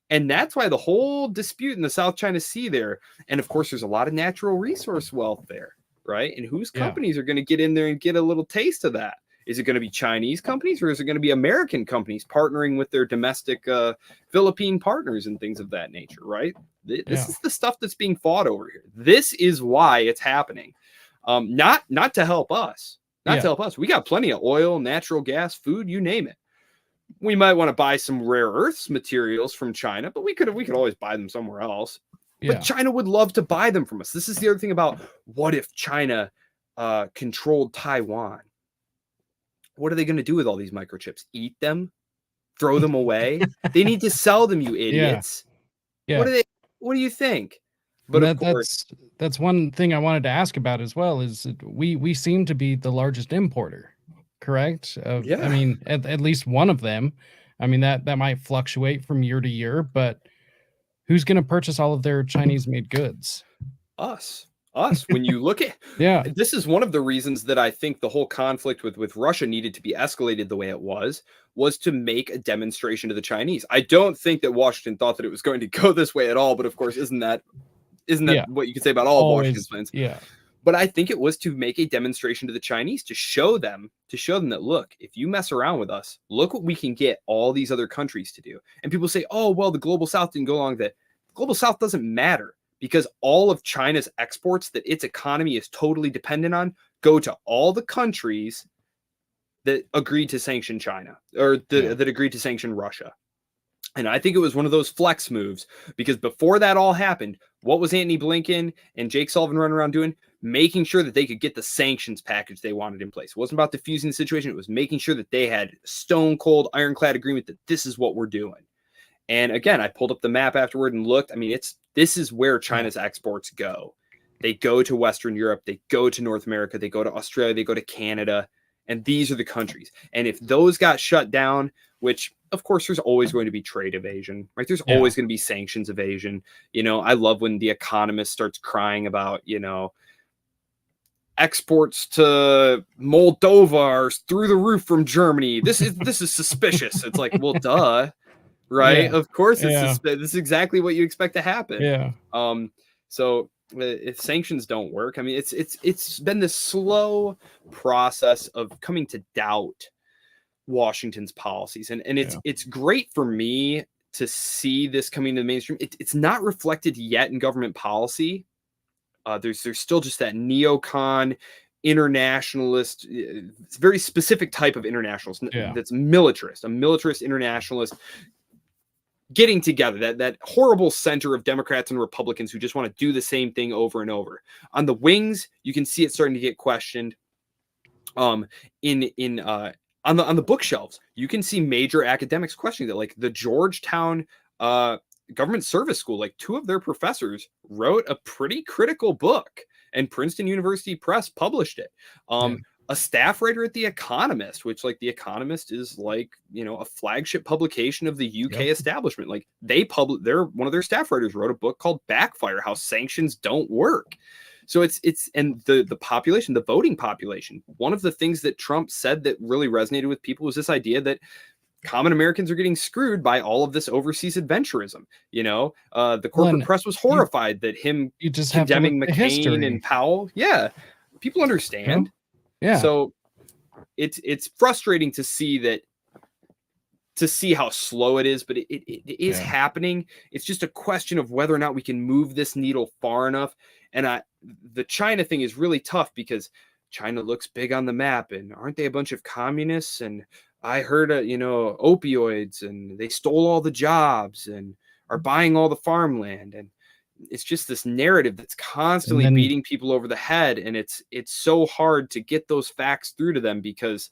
S2: And that's why the whole dispute in the South China Sea there. And of course, there's a lot of natural resource wealth there, right? And whose companies are going to get in there and get a little taste of that? Is it going to be Chinese companies, or is it going to be American companies partnering with their domestic Philippine partners and things of that nature, right? This is the stuff that's being fought over here. This is why it's happening. Not to help us. Not to help us. We got plenty of oil, natural gas, food, you name it. We might want to buy some rare earths materials from China, but we could always buy them somewhere else. But China would love to buy them from us. This is the other thing about, what if China controlled Taiwan? What are they going to do with all these microchips? Eat them? Throw them away? They need to sell them, you idiots.
S1: Yeah.
S2: What do you think? But of course,
S1: that's one thing I wanted to ask about as well, is we seem to be the largest importer, correct? I mean, at least one of them. I mean, that might fluctuate from year to year, but who's going to purchase all of their Chinese-made goods?
S2: Us. When you look at this is one of the reasons that I think the whole conflict with Russia needed to be escalated the way it was to make a demonstration to the Chinese. I don't think that Washington thought that it was going to go this way at all, but of course, isn't that what you could say about all of Washington's plans?
S1: Yeah.
S2: But I think it was to make a demonstration to the Chinese, to show them that, look, if you mess around with us, look what we can get all these other countries to do. And people say, oh, well, the global South didn't go along with that. The global South doesn't matter, because all of China's exports that its economy is totally dependent on go to all the countries that agreed to sanction China, or that agreed to sanction Russia. And I think it was one of those flex moves, because before that all happened, what was Antony Blinken and Jake Sullivan running around doing? Making sure that they could get the sanctions package they wanted in place. It wasn't about diffusing the situation. It was making sure that they had stone cold, ironclad agreement that this is what we're doing. And again, I pulled up the map afterward and looked. I mean, this is where China's exports go. They go to Western Europe. They go to North America. They go to Australia. They go to Canada. And these are the countries. And if those got shut down, which of course there's always going to be trade evasion, right? There's always going to be sanctions evasion. You know, I love when the economist starts crying about, you know, exports to Moldova are through the roof from Germany. This is suspicious. It's like, well, duh. Right. Yeah. Of course, this is exactly what you expect to happen.
S1: Yeah.
S2: So if sanctions don't work, I mean, it's been this slow process of coming to doubt Washington's policies, and it's great for me to see this coming to the mainstream. It's not reflected yet in government policy. There's still just that neocon internationalist, it's a very specific type of internationalist that's militarist, a militarist internationalist, getting together, that horrible center of Democrats and Republicans who just want to do the same thing over and over. On the wings, you can see it starting to get questioned. On the bookshelves, you can see major academics questioning that, like the Georgetown government service school, like 2 of their professors wrote a pretty critical book, and Princeton University Press published it. A staff writer at The Economist, which, like, The Economist is, like, you know, a flagship publication of the UK establishment. Like, one of their staff writers wrote a book called Backfire: How Sanctions Don't Work. So and the population, the voting population, one of the things that Trump said that really resonated with people was this idea that common Americans are getting screwed by all of this overseas adventurism. You know, the corporate press was horrified that him
S1: just
S2: condemning McCain and Powell. Yeah, people understand.
S1: Yeah.
S2: So it's frustrating to see how slow it is, but it is happening. It's just a question of whether or not we can move this needle far enough. And the China thing is really tough, because China looks big on the map, and aren't they a bunch of communists? And I heard, opioids, and they stole all the jobs and are buying all the farmland. And it's just this narrative that's constantly beating people over the head. And it's so hard to get those facts through to them, because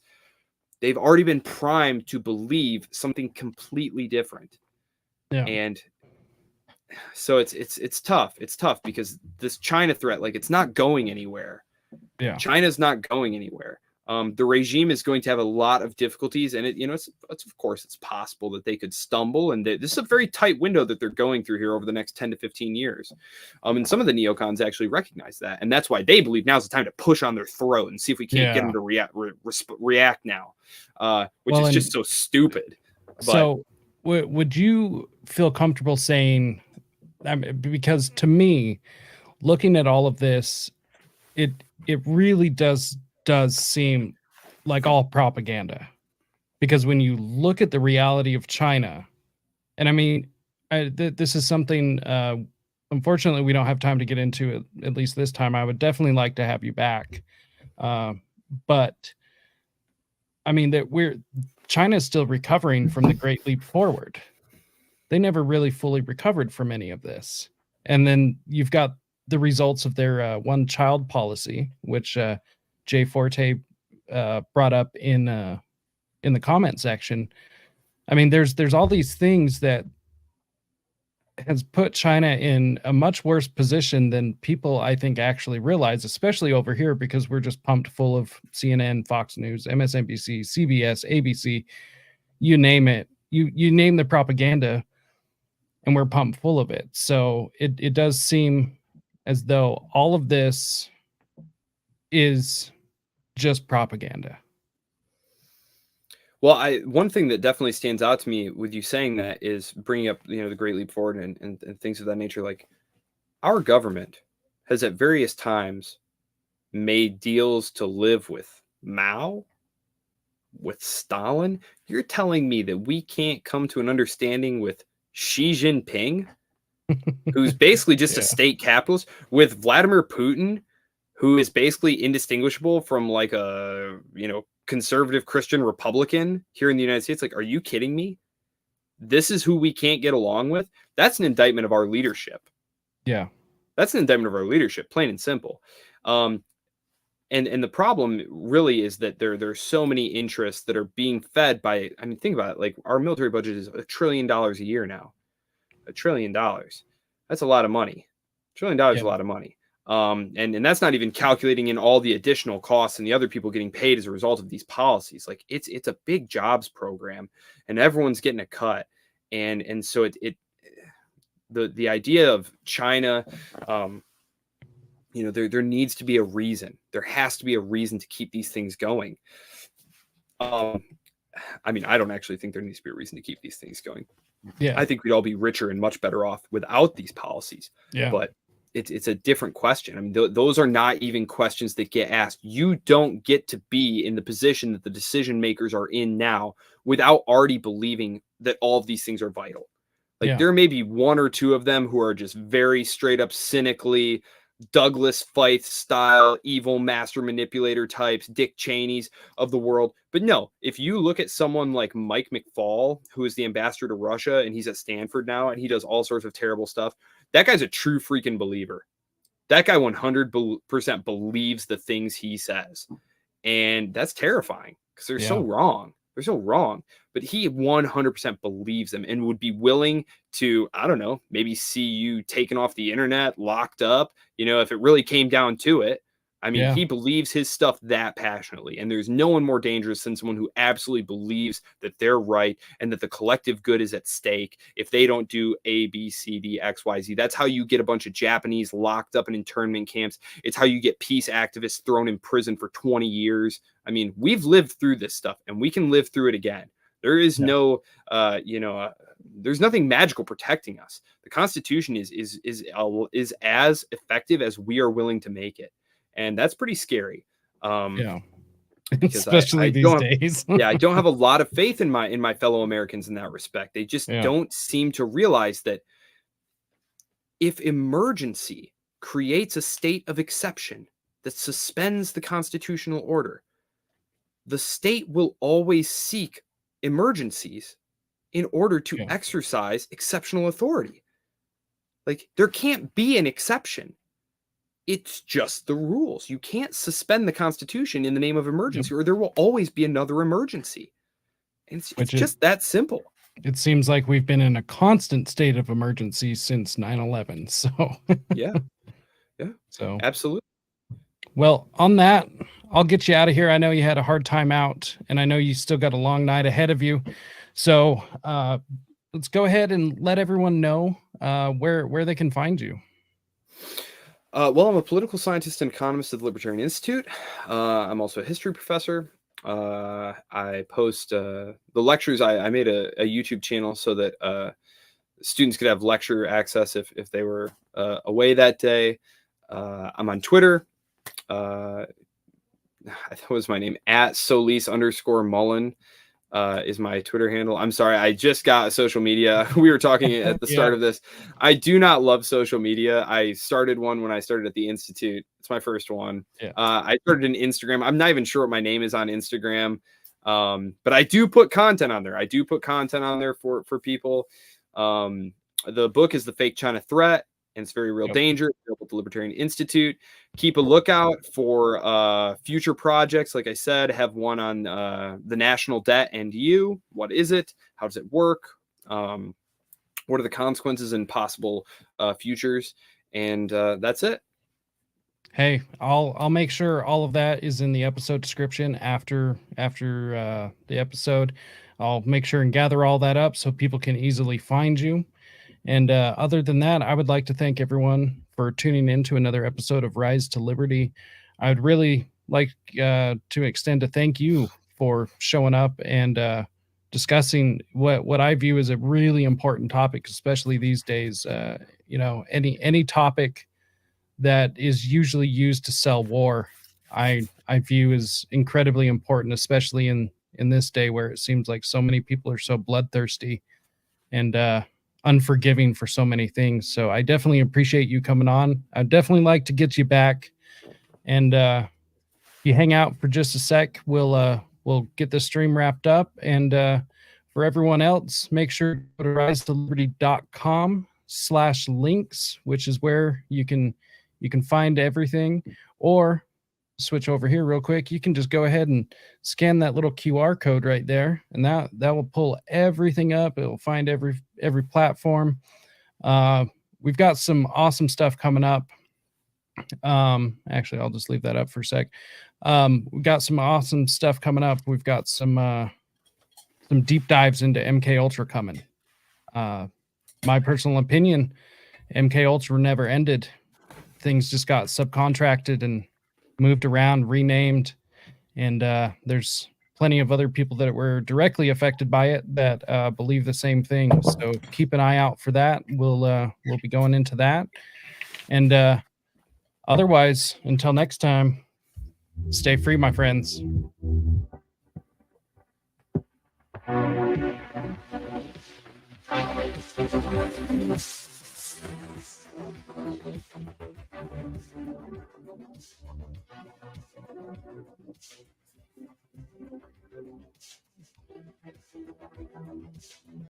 S2: they've already been primed to believe something completely different.
S1: Yeah.
S2: And so it's tough. It's tough because this China threat, like, it's not going anywhere.
S1: Yeah.
S2: China's not going anywhere. The regime is going to have a lot of difficulties, and it's of course it's possible that they could stumble, and this is a very tight window that they're going through here over the next 10 to 15 years. And some of the neocons actually recognize that, and that's why they believe now's the time to push on their throat and see if we can't get them to react now, which is just so stupid. But,
S1: so would you feel comfortable saying, because to me, looking at all of this, it really does seem like all propaganda. Because when you look at the reality of China, and I mean, this is something, unfortunately, we don't have time to get into it, at least this time. I would definitely like to have you back. But I mean, China is still recovering from the Great Leap Forward. They never really fully recovered from any of this. And then you've got the results of their one-child policy, which Jay Forte brought up in the comment section. I mean, there's all these things that has put China in a much worse position than people, I think, actually realize, especially over here, because we're just pumped full of CNN, Fox News, MSNBC, CBS, ABC, you name it. You name the propaganda, and we're pumped full of it. So it does seem as though all of this is just propaganda.
S2: Well, one thing that definitely stands out to me with you saying that is bringing up, the Great Leap Forward and things of that nature. Like, our government has at various times made deals to live with Mao, with Stalin. You're telling me that we can't come to an understanding with Xi Jinping, who's basically just a
S1: Yeah.
S2: state capitalist, with Vladimir Putin, who is basically indistinguishable from like a, conservative Christian Republican here in the United States? Like, are you kidding me? This is who we can't get along with? That's an indictment of our leadership.
S1: Yeah.
S2: That's an indictment of our leadership, plain and simple. And the problem really is that there's so many interests that are being fed by, I mean, think about it. Like, our military budget is $1 trillion a year now. $1 trillion. That's a lot of money. $1 trillion is a lot of money. And that's not even calculating in all the additional costs and the other people getting paid as a result of these policies. Like, it's a big jobs program, and everyone's getting a cut. And so the idea of China, there needs to be a reason. There has to be a reason to keep these things going. I mean, I don't actually think there needs to be a reason to keep these things going.
S1: Yeah.
S2: I think we'd all be richer and much better off without these policies.
S1: Yeah.
S2: But it's a different question. I mean, those are not even questions that get asked. You don't get to be in the position that the decision makers are in now without already believing that all of these things are vital. Like, there may be one or two of them who are just very straight up cynically Douglas Feith style evil master manipulator types, Dick Cheney's of the world. But no, if you look at someone like Mike McFaul, who is the ambassador to Russia, and he's at Stanford now, and he does all sorts of terrible stuff, that guy's a true freaking believer. That guy 100% believes the things he says. And that's terrifying because they're so wrong. They're so wrong. But he 100% believes them and would be willing to, I don't know, maybe see you taken off the internet, locked up, if it really came down to it. I mean, he believes his stuff that passionately, and there's no one more dangerous than someone who absolutely believes that they're right and that the collective good is at stake if they don't do A, B, C, D, X, Y, Z. That's how you get a bunch of Japanese locked up in internment camps. It's how you get peace activists thrown in prison for 20 years. I mean, we've lived through this stuff, and we can live through it again. There is no, there's nothing magical protecting us. The Constitution is as effective as we are willing to make it. And that's pretty scary.
S1: Especially these days.
S2: I don't have a lot of faith in my fellow Americans in that respect. They just don't seem to realize that if emergency creates a state of exception that suspends the constitutional order, the state will always seek emergencies in order to exercise exceptional authority. Like, there can't be an exception. It's just the rules. You can't suspend the Constitution in the name of emergency, or there will always be another emergency. And it's just that simple.
S1: It seems like we've been in a constant state of emergency since 9/11. So
S2: yeah.
S1: So
S2: absolutely.
S1: Well, on that, I'll get you out of here. I know you had a hard time out, and I know you still got a long night ahead of you. So let's go ahead and let everyone know where they can find you.
S2: Well, I'm a political scientist and economist at the Libertarian Institute. I'm also a history professor. I post the lectures. I made a YouTube channel so that students could have lecture access if they were away that day. I'm on Twitter. that was my name, at Solis_Mullen. Is my Twitter handle. I'm sorry, I just got social media. We were talking at the start of this. I do not love social media. I started one when I started at the Institute. It's my first one.
S1: Yeah.
S2: I started an Instagram. I'm not even sure what my name is on Instagram, but I do put content on there. I do put content on there for people. The book is The Fake China Threat, and it's Very Real Danger, available at the Libertarian Institute. Keep a lookout for future projects. Like I said, have one on the national debt and you. What is it? How does it work? What are the consequences and possible futures? And that's it.
S1: Hey, I'll make sure all of that is in the episode description after the episode. I'll make sure and gather all that up so people can easily find you. And other than that, I would like to thank everyone for tuning in to another episode of Rise to Liberty. I would really like to extend a thank you for showing up and discussing what I view as a really important topic, especially these days. Any topic that is usually used to sell war, I view as incredibly important, especially in this day where it seems like so many people are so bloodthirsty and unforgiving for so many things. So I definitely appreciate you coming on. I'd definitely like to get you back, and if you hang out for just a sec, we'll get the stream wrapped up. And for everyone else, make sure to go to risetoliberty.com/links, which is where you can find everything. Or switch over here real quick, you can just go ahead and scan that little QR code right there, and that will pull everything up. It will find every platform. We've got some awesome stuff coming up. Actually, I'll just leave that up for a sec. We've got some awesome stuff coming up. We've got some deep dives into MK Ultra coming. My personal opinion, MK Ultra never ended. Things just got subcontracted and moved around, renamed, and there's plenty of other people that were directly affected by it that believe the same thing. So keep an eye out for that. We'll be going into that, and otherwise, until next time, stay free, my friends.